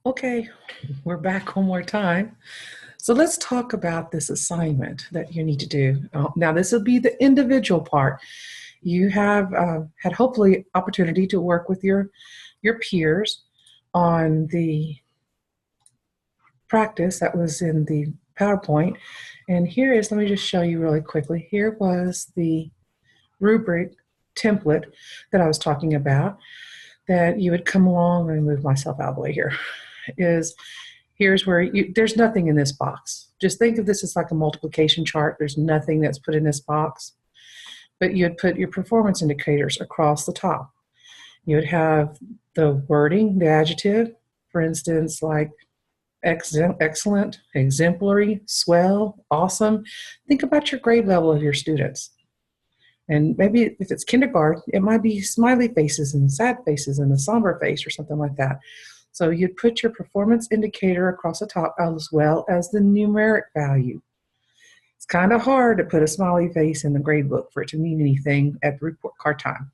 Okay, we're back one more time. So let's talk about this assignment that you need to do. Now, this will be the individual part. You have had hopefully opportunity to work with your peers on the practice that was in the PowerPoint. And here is, let me just show you really quickly. Here was the rubric template that I was talking about that you would come along. Let me move myself out of the way here. Is here's where there's nothing in this box. Just think of this as like a multiplication chart. There's nothing that's put in this box, but you'd put your performance indicators across the top. You would have the wording, the adjective, for instance, like excellent, exemplary, swell, awesome. Think about your grade level of your students. And maybe if it's kindergarten, it might be smiley faces and sad faces and a somber face or something like that. So you'd put your performance indicator across the top as well as the numeric value. It's kind of hard to put a smiley face in the grade book for it to mean anything at the report card time.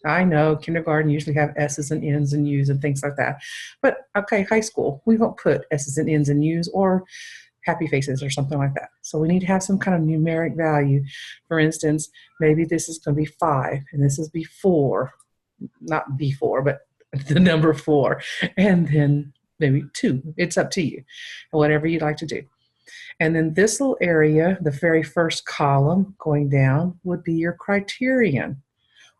I know kindergarten usually have S's and N's and U's and things like that. But okay, high school, we don't put S's and N's and U's or happy faces or something like that. So we need to have some kind of numeric value. For instance, maybe this is going to be 5 and this is before, not before, but the number 4, and then maybe 2. It's up to you, whatever you'd like to do. And then this little area, the very first column going down, would be your criterion.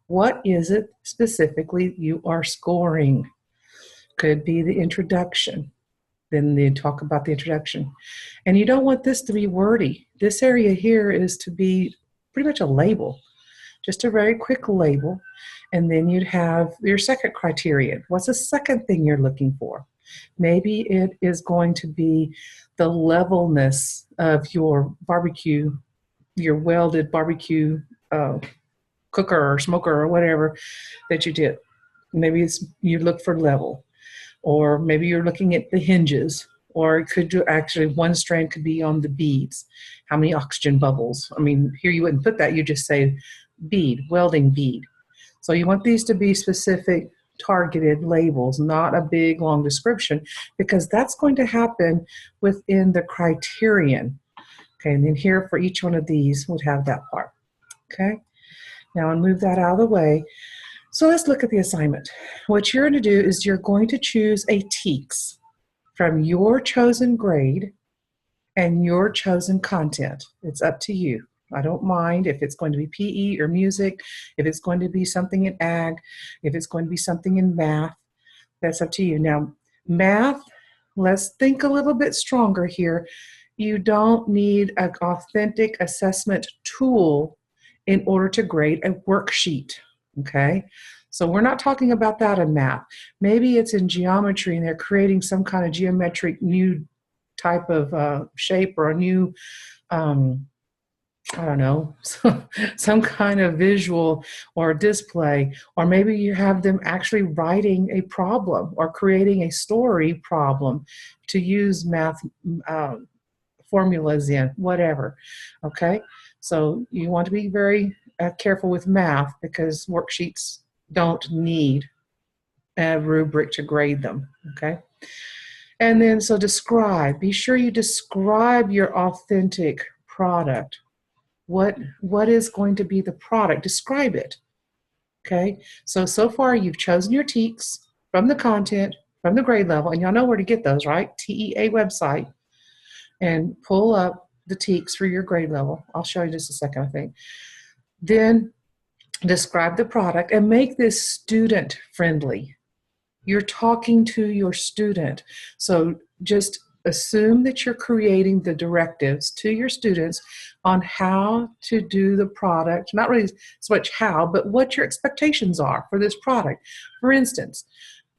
What is it specifically you are scoring? Could be the introduction. Then they talk about the introduction. And you don't want this to be wordy. This area here is to be pretty much a label, just a very quick label. And then you'd have your second criterion. What's the second thing you're looking for? Maybe it is going to be the levelness of your barbecue, your welded barbecue cooker or smoker or whatever that you did. Maybe it's you look for level, or maybe you're looking at the hinges, or it could do actually one strand could be on the beads. How many oxygen bubbles? I mean, here you wouldn't put that. You just say bead, welding bead. So you want these to be specific targeted labels, not a big long description, because that's going to happen within the criterion. Okay, and then here for each one of these would have that part. Okay, now I'll move that out of the way. So let's look at the assignment. What you're going to do is you're going to choose a TEKS from your chosen grade and your chosen content. It's up to you. I don't mind if it's going to be PE or music, if it's going to be something in ag, if it's going to be something in math. That's up to you. Now, math, let's think a little bit stronger here. You don't need an authentic assessment tool in order to grade a worksheet, okay? So we're not talking about that in math. Maybe it's in geometry and they're creating some kind of geometric new type of shape or a new I don't know, some kind of visual or display, or maybe you have them actually writing a problem or creating a story problem to use math formulas in, whatever, okay? So you want to be very careful with math because worksheets don't need a rubric to grade them, okay? And then so describe, be sure you describe your authentic product. What is going to be the product? Describe it. Okay, so far you've chosen your TEKS from the content, from the grade level, and y'all know where to get those, right? TEA website, and pull up the TEKS for your grade level. I'll show you just a second, I think. Then describe the product and make this student friendly. You're talking to your student, so just assume that you're creating the directives to your students on how to do the product, not really so much how, but what your expectations are for this product. For instance,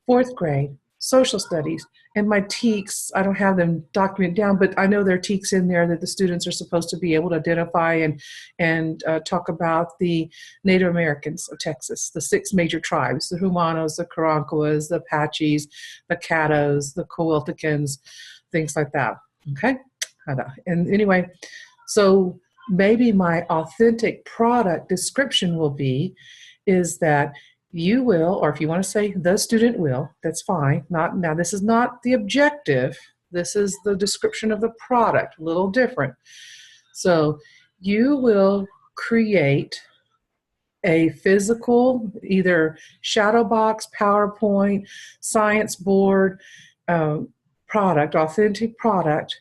4th grade, social studies, and my TEKS, I don't have them documented down, but I know there are TEKS in there that the students are supposed to be able to identify and talk about the Native Americans of Texas, the 6 major tribes, the Humanos, the Karankawas, the Apaches, the Caddos, the Coahuiltecans, things like that, okay? And anyway, so maybe my authentic product description will be is that you will, or if you want to say the student will, that's fine. Now, this is not the objective. This is the description of the product, a little different. So you will create a physical, either shadow box, PowerPoint, science board product, authentic product,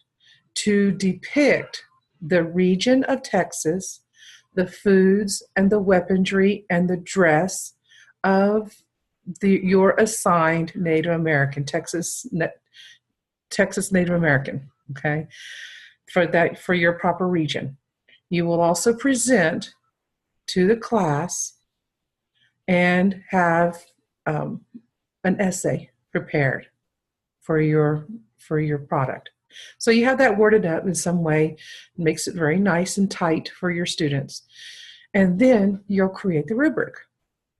to depict the region of Texas, the foods and the weaponry and the dress of your assigned Native American, Texas Native American, okay, for your proper region. You will also present to the class and have an essay prepared for your product. So you have that worded up in some way, makes it very nice and tight for your students. And then you'll create the rubric.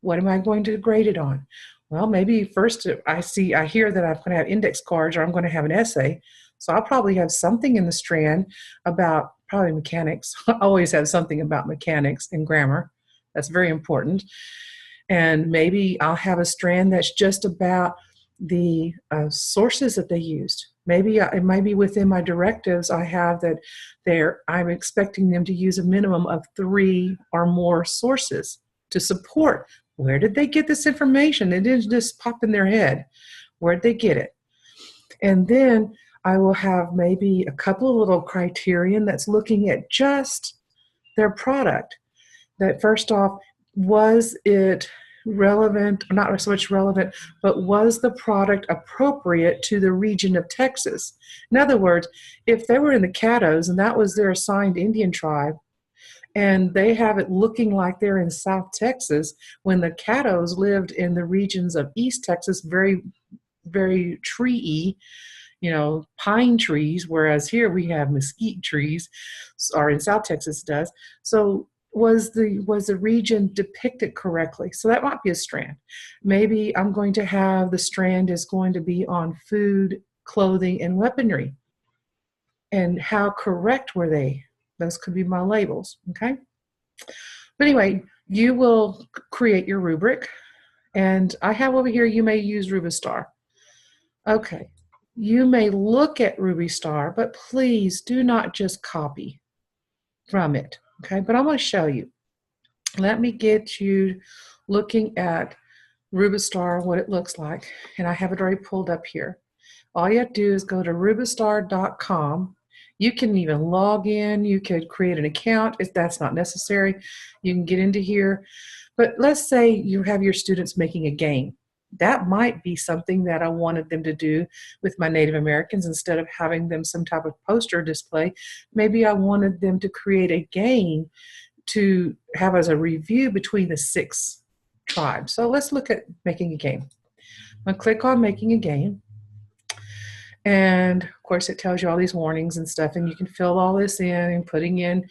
What am I going to grade it on? Well, maybe first I hear that I'm going to have index cards or I'm going to have an essay. So I'll probably have something in the strand about probably mechanics. I always have something about mechanics and grammar. That's very important. And maybe I'll have a strand that's just about the sources that they used. Maybe it might be within my directives I have that I'm expecting them to use a minimum of 3 or more sources to support. Where did they get this information? It didn't just pop in their head. Where did they get it? And then I will have maybe a couple of little criterion that's looking at just their product. That first off, was it relevant, not so much relevant, but was the product appropriate to the region of Texas? In other words, if they were in the Caddos and that was their assigned Indian tribe, and they have it looking like they're in South Texas, when the Caddos lived in the regions of East Texas, very, very tree-y, pine trees, whereas here we have mesquite trees, or in South Texas does. So was the region depicted correctly? So that might be a strand. Maybe I'm going to have the strand is going to be on food, clothing, and weaponry. And how correct were they? Those could be my labels, okay? But anyway, you will create your rubric. And I have over here, you may use Rubistar. Okay, you may look at Rubistar, but please do not just copy from it, okay? But I'm going to show you. Let me get you looking at Rubistar, what it looks like. And I have it already pulled up here. All you have to do is go to rubistar.com. You can even log in. You could create an account if that's not necessary. You can get into here. But let's say you have your students making a game. That might be something that I wanted them to do with my Native Americans instead of having them some type of poster display. Maybe I wanted them to create a game to have as a review between the 6 tribes. So let's look at making a game. I'm going to click on making a game. And of course it tells you all these warnings and stuff, and you can fill all this in and putting in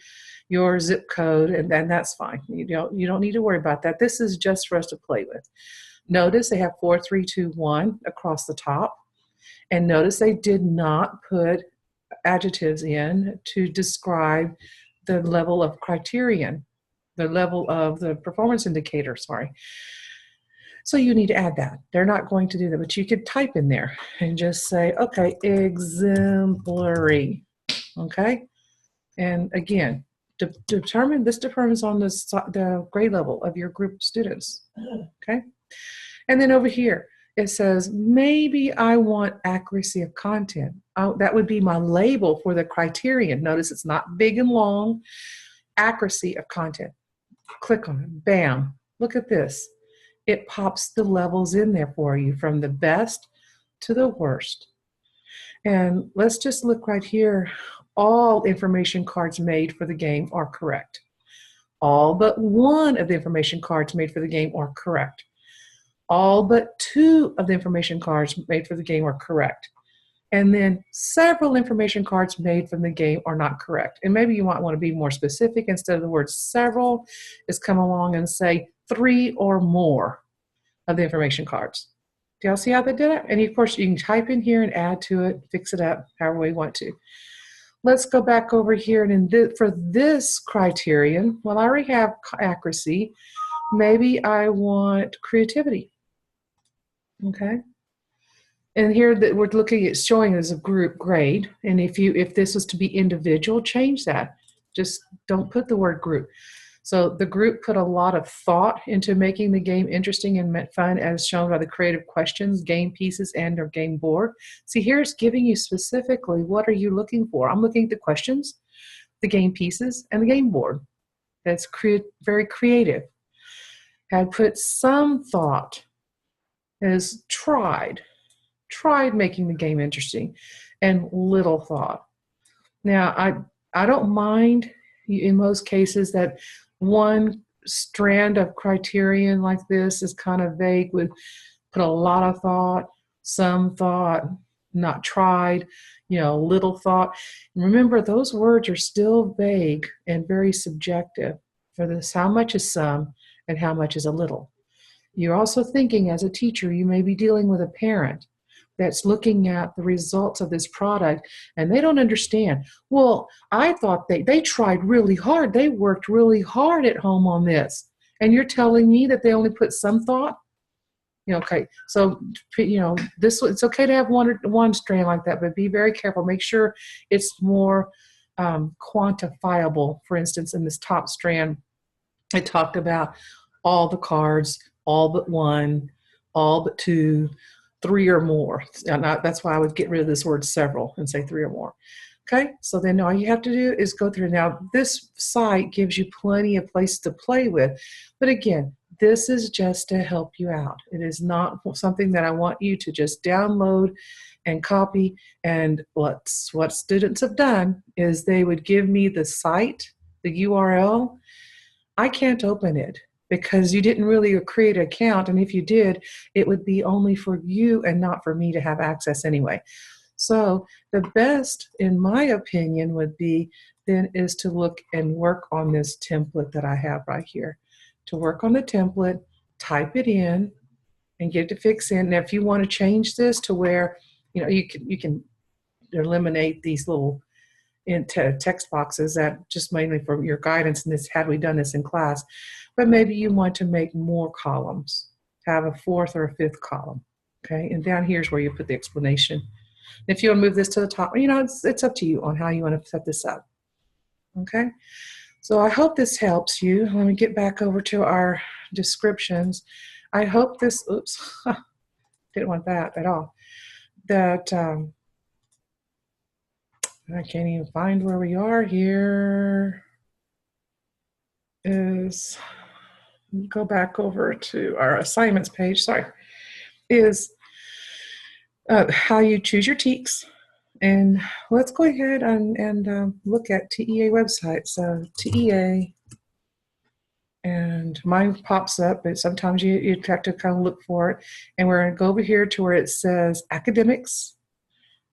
your zip code, and then that's fine. You don't need to worry about that. This is just for us to play with. Notice they have 4, 3, 2, 1 across the top. And notice they did not put adjectives in to describe the level of criterion, the level of the performance indicator, sorry. So you need to add that. They're not going to do that, but you could type in there and just say, okay, exemplary, okay? And again, this determines on the grade level of your group of students, okay? And then over here, it says, maybe I want accuracy of content. That would be my label for the criterion. Notice it's not big and long. Accuracy of content. Click on it. Bam. Look at this. It pops the levels in there for you from the best to the worst. And let's just look right here. All information cards made for the game are correct. All but one of the information cards made for the game are correct. All but 2 of the information cards made for the game are correct. And then several information cards made from the game are not correct. And maybe you might want to be more specific. Instead of the word several, is come along and say 3 or more of the information cards. Do y'all see how they did it? And of course, you can type in here and add to it, fix it up however we want to. Let's go back over here. And for this criterion, well, I already have accuracy. maybe I want creativity. Okay. And here that we're looking at showing as a group grade. And if this was to be individual, change that. Just don't put the word group. So the group put a lot of thought into making the game interesting and fun, as shown by the creative questions, game pieces, and or game board. See, here it's giving you specifically what are you looking for. I'm looking at the questions, the game pieces, and the game board. That's very creative. Had put some thought, has tried making the game interesting, and little thought. Now, I don't mind in most cases that one strand of criterion like this is kind of vague with put a lot of thought, some thought, not tried, little thought. Remember, those words are still vague and very subjective for this. How much is some and how much is a little? You're also thinking as a teacher, you may be dealing with a parent that's looking at the results of this product and they don't understand. Well, I thought they tried really hard. They worked really hard at home on this. And you're telling me that they only put some thought? Okay. So, it's okay to have one strand like that, but be very careful. Make sure it's more quantifiable. For instance, in this top strand, it talked about all the cards, all but one, all but two, three or more. That's why I would get rid of this word several and say three or more. Okay, so then all you have to do is go through. Now, this site gives you plenty of places to play with, but again, this is just to help you out. It is not something that I want you to just download and copy. And what students have done is they would give me the site, the URL. I can't open it because you didn't really create an account, and if you did, it would be only for you and not for me to have access anyway. So the best, in my opinion, would be then is to look and work on this template that I have right here. To work on the template, type it in, and get it to fix in. Now, if you want to change this to where you can eliminate these little into text boxes that just mainly for your guidance, and this had we done this in class, but maybe you want to make more columns, have a fourth or a fifth column. Okay, and down here's where you put the explanation. If you want to move this to the top, it's up to you on how you want to set this up. Okay, so I hope this helps you. Let me get back over to our descriptions. I hope this, oops, didn't want that at all. That I can't even find where we are here. Go back over to our assignments page, sorry, is how you choose your TEKs. And let's go ahead and look at TEA website. So TEA, and mine pops up, but sometimes you have to kind of look for it. And we're going to go over here to where it says academics.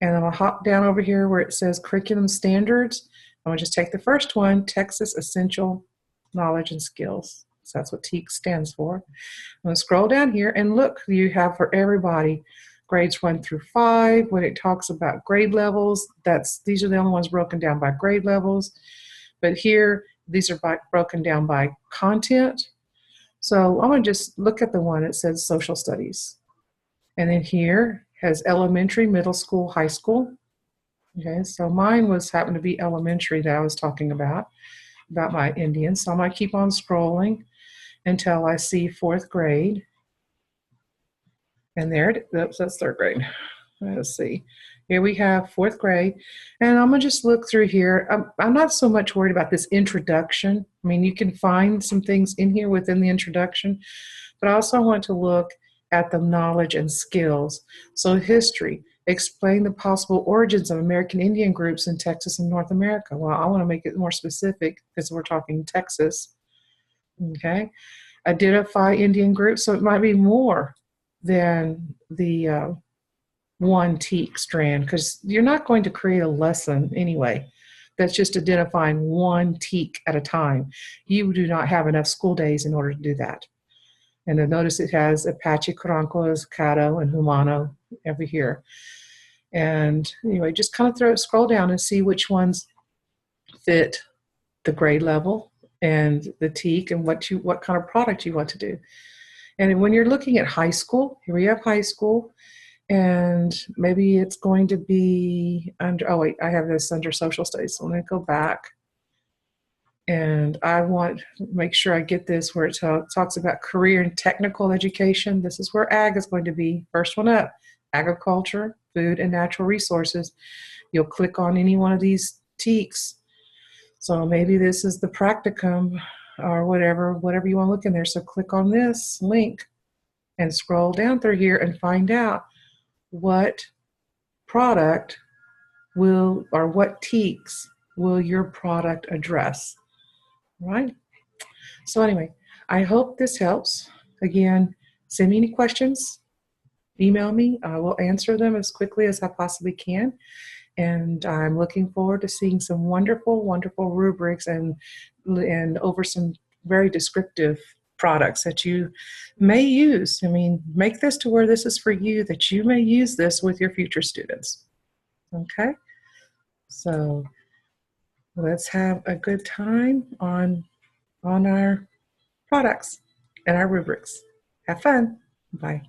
And then I'll hop down over here where it says curriculum standards. I'm going to just take the first one, Texas Essential Knowledge and Skills. So that's what TEK stands for. I'm going to scroll down here and look, you have for everybody grades 1 through 5. When it talks about grade levels, these are the only ones broken down by grade levels. But here, these are broken down by content. So I'm going to just look at the one that says social studies. And then here has elementary, middle school, high school. Okay, so mine happened to be elementary that I was talking about my Indians. So I'm going to keep on scrolling until I see 4th grade. And there, that's 3rd grade. Let's see. Here we have 4th grade. And I'm going to just look through here. I'm not so much worried about this introduction. I mean, you can find some things in here within the introduction, but I also want to look at the knowledge and skills. So history, explain the possible origins of American Indian groups in Texas and North America. Well, I want to make it more specific because we're talking Texas. Okay. Identify Indian groups, so it might be more than the one TEK strand, because you're not going to create a lesson anyway that's just identifying one TEK at a time. You do not have enough school days in order to do that. And then notice it has Apache, Karankawas, Caddo, and Humano over here. And anyway, just kind of scroll down and see which ones fit the grade level and the teak and what kind of product you want to do. And when you're looking at high school, here we have high school, and maybe it's going to be under, oh wait, I have this under social studies. So I'm going to go back, and I want to make sure I get this where it talks about career and technical education. This is where ag is going to be. First one up, agriculture, food, and natural resources. You'll click on any one of these teaks. So maybe this is the practicum or whatever you want to look in there. So click on this link and scroll down through here and find out what product will, or what teaks will your product address, right? So anyway, I hope this helps. Again, send me any questions, email me. I will answer them as quickly as I possibly can. And I'm looking forward to seeing some wonderful, wonderful rubrics and over some very descriptive products that you may use. I mean, make this to where this is for you, that you may use this with your future students. Okay? So let's have a good time on our products and our rubrics. Have fun. Bye.